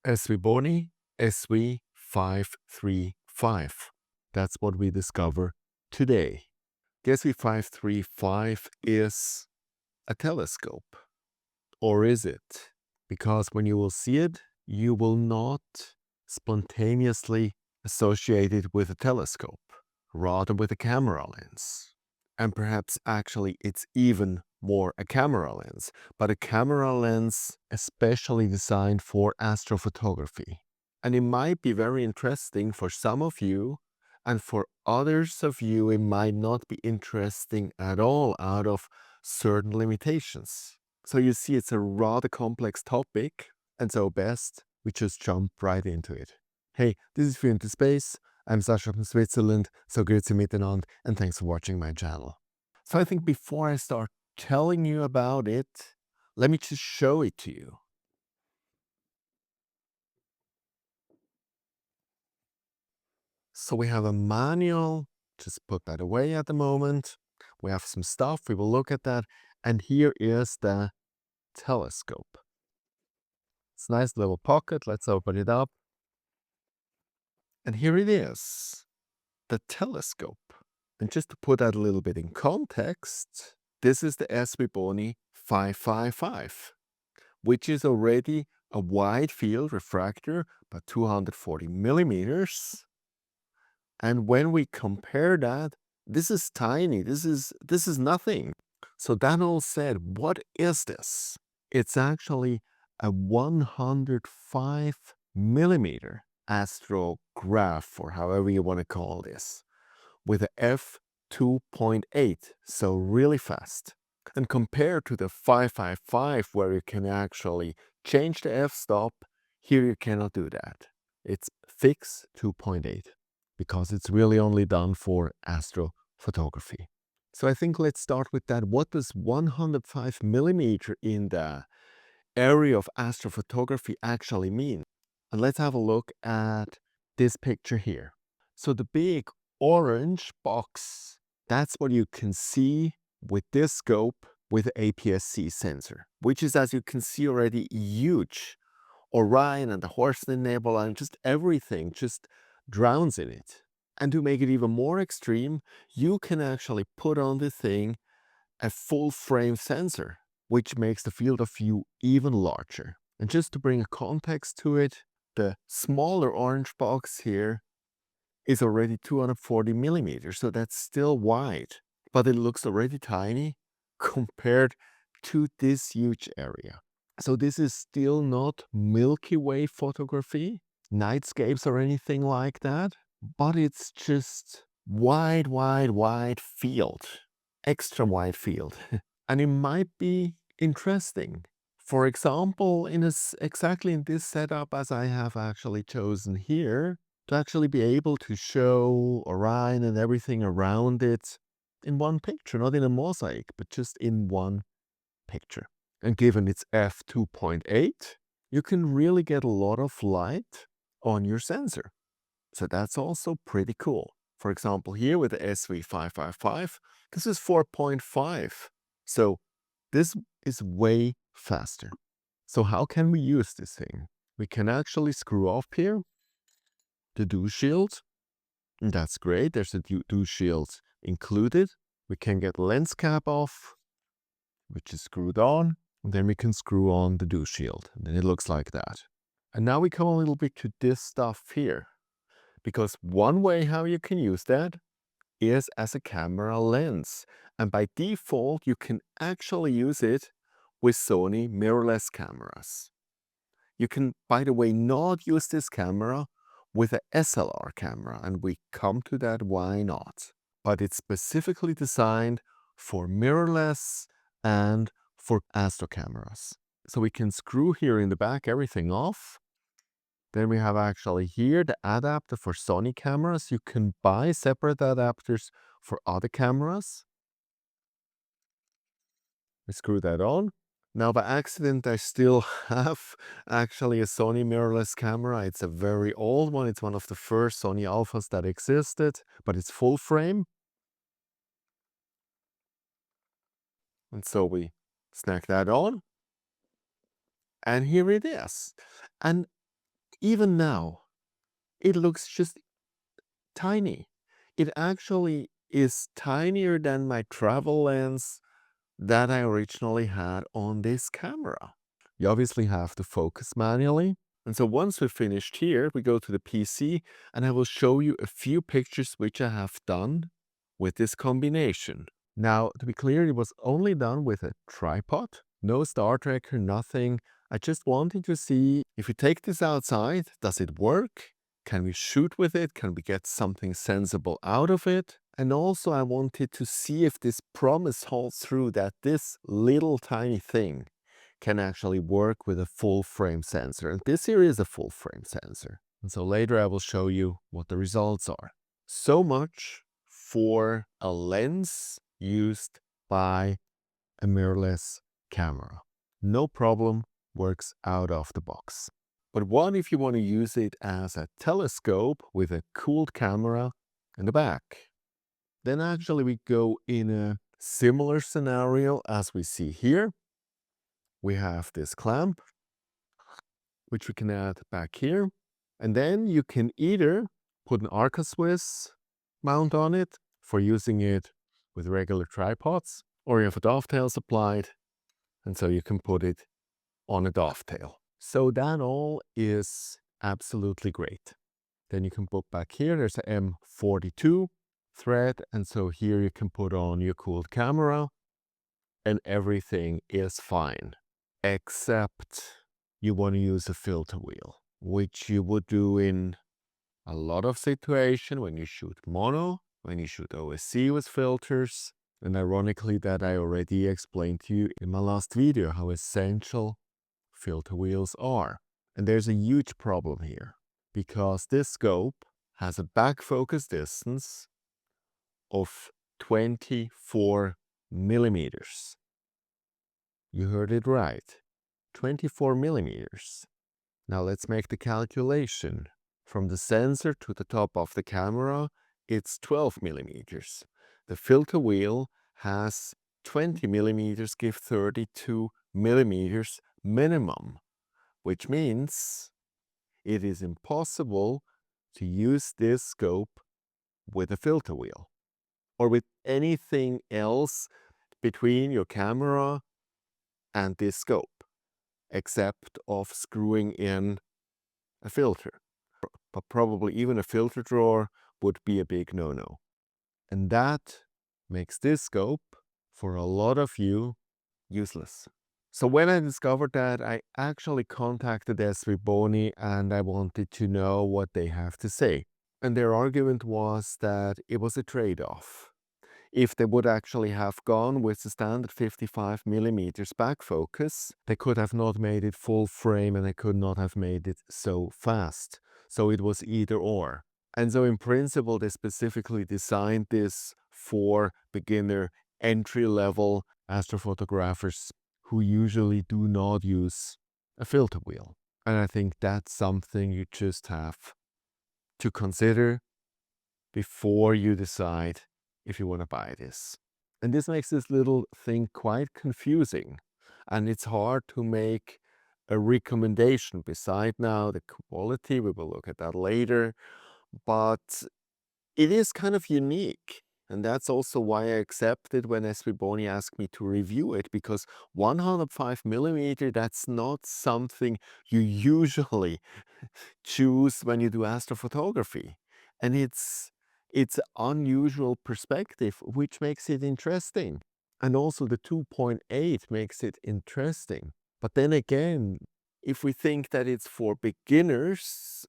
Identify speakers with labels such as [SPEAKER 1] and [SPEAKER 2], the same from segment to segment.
[SPEAKER 1] SVBONY SV535. That's what we discover today. The SV535 is a telescope. Or is it? Because when you will see it, you will not spontaneously associate it with a telescope, rather with a camera lens. And perhaps actually it's even more a camera lens, but a camera lens especially designed for astrophotography. And it might be very interesting for some of you, and for others of you it might not be interesting at all out of certain limitations. So you see, it's a rather complex topic, and so best we just jump right into it. Hey, this is View into Space. I'm Sascha from Switzerland, so grüezi miteinander, and thanks for watching my channel. So I think before I start telling you about it, let me just show it to you. So we have a manual, just put that away at the moment. We have some stuff, we will look at that, and here is the telescope. It's a nice little pocket, let's open it up. And here it is, the telescope. And just to put that a little bit in context, this is the SVBONY 555, which is already a wide field refractor, about 240 millimeters. And when we compare that, this is tiny, this is nothing. So that all said, what is this? It's actually a 105 millimeter astrograph, or however you want to call this, with a f2.8, so really fast. And compared to the 555, where you can actually change the f-stop, here you cannot do that. It's fixed 2.8 because it's really only done for astrophotography. So I think let's start with that. What does 105 millimeter in the area of astrophotography actually mean? And let's have a look at this picture here. So the big orange box, that's what you can see with this scope with the APS-C sensor, which is, as you can see already, huge. Orion and the Horseman Nebula and just everything just drowns in it. And to make it even more extreme, you can actually put on the thing a full frame sensor, which makes the field of view even larger. And just to bring a context to it, the smaller orange box here is already 240 millimeters, so that's still wide, but it looks already tiny compared to this huge area. So this is still not Milky Way photography, nightscapes or anything like that, but it's just wide field, extra wide field. And it might be interesting. For example, exactly in this setup as I have actually chosen here, to actually be able to show Orion and everything around it in one picture, not in a mosaic, but just in one picture. And given it's f2.8, you can really get a lot of light on your sensor. So that's also pretty cool. For example, here with the SV555, this is 4.5. So this is way faster. So how can we use this thing? We can actually screw off here the dew shield. And that's great. There's a dew shield included. We can get lens cap off, which is screwed on. And then we can screw on the dew shield. And then it looks like that. And now we come a little bit to this stuff here. Because one way how you can use that is as a camera lens. And by default, you can actually use it with Sony mirrorless cameras. You can, by the way, not use this camera with a SLR camera, and we come to that why not. But it's specifically designed for mirrorless and for astro cameras. So we can screw here in the back everything off. Then we have actually here the adapter for Sony cameras. You can buy separate adapters for other cameras. We screw that on. Now by accident I still have actually a Sony mirrorless camera. It's a very old one. It's one of the first Sony Alphas that existed, but it's full frame. And so we snack that on. And here it is. And even now, it looks just tiny. It actually is tinier than my travel lens that I originally had on this camera. You obviously have to focus manually. And so once we're finished here, we go to the PC and I will show you a few pictures which I have done with this combination. Now, to be clear, it was only done with a tripod, no star tracker, nothing. I just wanted to see if we take this outside, does it work? Can we shoot with it? Can we get something sensible out of it? And also I wanted to see if this promise holds true that this little tiny thing can actually work with a full frame sensor. And this here is a full frame sensor. And so later I will show you what the results are. So much for a lens used by a mirrorless camera. No problem, works out of the box. But what if you want to use it as a telescope with a cooled camera in the back? Then actually we go in a similar scenario as we see here. We have this clamp, which we can add back here. And then you can either put an Arca Swiss mount on it for using it with regular tripods, or you have a dovetail supplied, and so you can put it on a dovetail. So that all is absolutely great. Then you can put back here, there's an M42 thread, and so here you can put on your cooled camera, and everything is fine, except you want to use a filter wheel, which you would do in a lot of situations when you shoot mono, when you shoot OSC with filters. And ironically, that I already explained to you in my last video how essential filter wheels are. And there's a huge problem here because this scope has a back focus distance of 24 millimeters. You heard it right, 24 millimeters. Now let's make the calculation. From the sensor to the top of the camera, it's 12 millimeters. The filter wheel has 20 millimeters, give 32 millimeters minimum, which means it is impossible to use this scope with a filter wheel or with anything else between your camera and this scope, except of screwing in a filter. But probably even a filter drawer would be a big no-no. And that makes this scope, for a lot of you, useless. So when I discovered that, I actually contacted SVBONY and I wanted to know what they have to say. And their argument was that it was a trade-off. If they would actually have gone with the standard 55 millimeters back focus, they could have not made it full frame and they could not have made it so fast. So it was either or. And so in principle, they specifically designed this for beginner entry-level astrophotographers who usually do not use a filter wheel. And I think that's something you just have to consider before you decide if you want to buy this. And this makes this little thing quite confusing. And it's hard to make a recommendation beside now the quality. We will look at that later. But it is kind of unique. And that's also why I accepted when SVBONY asked me to review it, because 105 millimeter, that's not something you usually choose when you do astrophotography. And it's unusual perspective, which makes it interesting. And also the 2.8 makes it interesting. But then again, if we think that it's for beginners,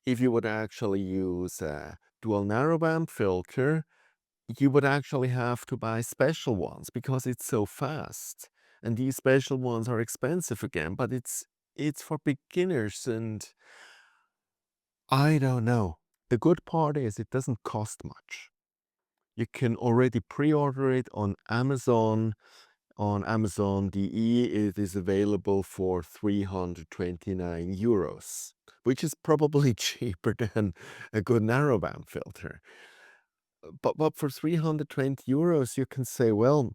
[SPEAKER 1] if you would actually use a dual narrowband filter, you would actually have to buy special ones because it's so fast. And these special ones are expensive again, but it's for beginners, and I don't know. The good part is it doesn't cost much. You can already pre-order it on Amazon. On Amazon.de, it is available for 329 euros, which is probably cheaper than a good narrowband filter. But for 320 euros, you can say, well,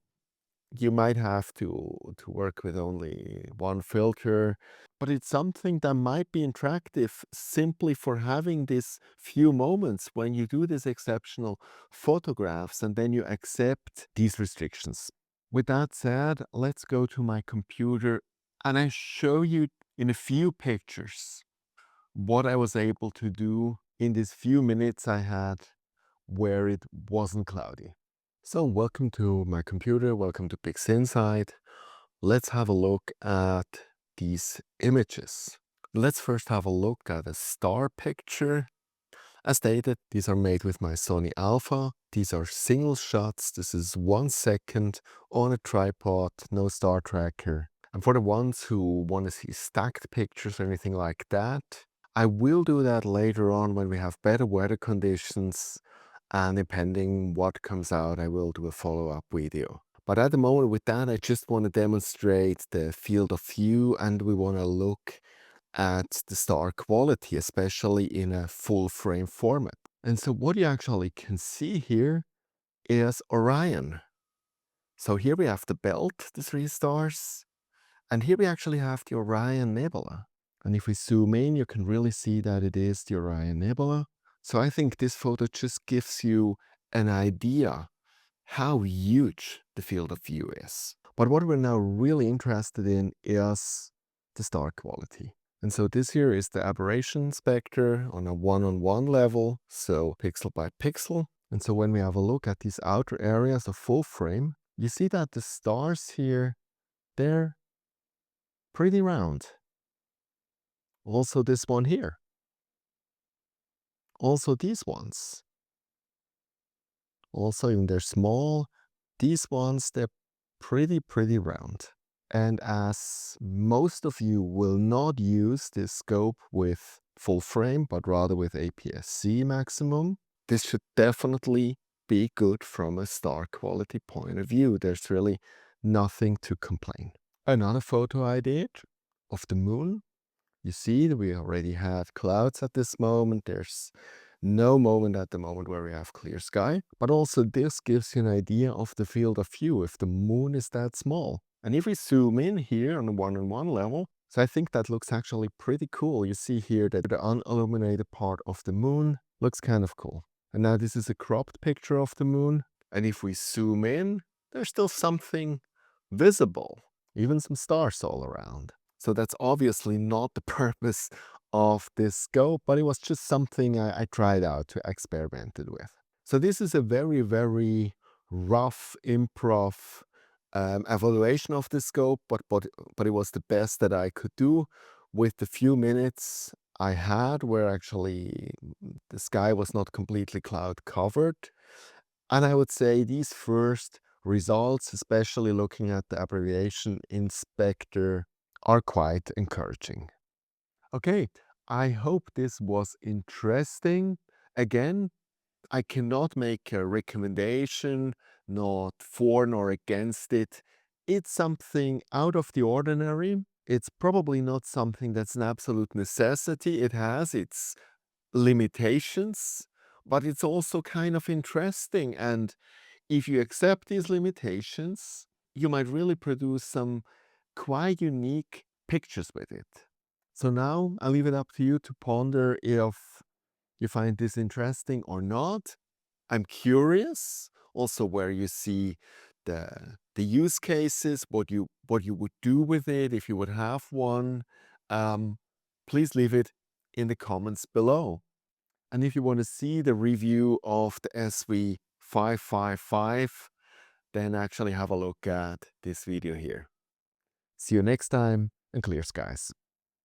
[SPEAKER 1] You might have to work with only one filter, but it's something that might be attractive simply for having these few moments when you do these exceptional photographs and then you accept these restrictions. With that said, let's go to my computer and I show you in a few pictures what I was able to do in these few minutes I had where it wasn't cloudy. So welcome to my computer, welcome to PixInsight. Let's have a look at these images. Let's first have a look at a star picture. As stated, these are made with my Sony Alpha. These are single shots. This is 1 second on a tripod, no star tracker. And for the ones who want to see stacked pictures or anything like that, I will do that later on when we have better weather conditions. And depending what comes out, I will do a follow-up video. But at the moment with that, I just want to demonstrate the field of view and we want to look at the star quality, especially in a full frame format. And so what you actually can see here is Orion. So here we have the belt, the 3 stars, and here we actually have the Orion Nebula. And if we zoom in, you can really see that it is the Orion Nebula. So I think this photo just gives you an idea how huge the field of view is. But what we're now really interested in is the star quality. And so this here is the aberration specter on a one-on-one level, so pixel by pixel. And so when we have a look at these outer areas of full frame, you see that the stars here, they're pretty round. Also this one here. Also these ones. Also even they're small. These ones, they're pretty round. And as most of you will not use this scope with full frame, but rather with APS-C maximum, this should definitely be good from a star quality point of view. There's really nothing to complain. Another photo I did of the moon. You see that we already have clouds at this moment. There's no moment at the moment where we have clear sky. But also this gives you an idea of the field of view if the moon is that small. And if we zoom in here on the one-on-one level, so I think that looks actually pretty cool. You see here that the unilluminated part of the moon looks kind of cool. And now this is a cropped picture of the moon. And if we zoom in, there's still something visible, even some stars all around. So that's obviously not the purpose of this scope, but it was just something I tried out to experiment with. So this is a very rough improv evaluation of the scope, but it was the best that I could do with the few minutes I had where actually the sky was not completely cloud covered. And I would say these first results, especially looking at the abbreviation inspector, are quite encouraging. Okay, I hope this was interesting. Again, I cannot make a recommendation, not for nor against it. It's something out of the ordinary. It's probably not something that's an absolute necessity. It has its limitations, but it's also kind of interesting. And if you accept these limitations, you might really produce some quite unique pictures with it. So now I leave it up to you to ponder if you find this interesting or not. I'm curious also where you see the use cases, what you would do with it if you would have one. Please leave it in the comments below. And if you want to see the review of the SV535, then actually have a look at this video here. See you next time and clear skies.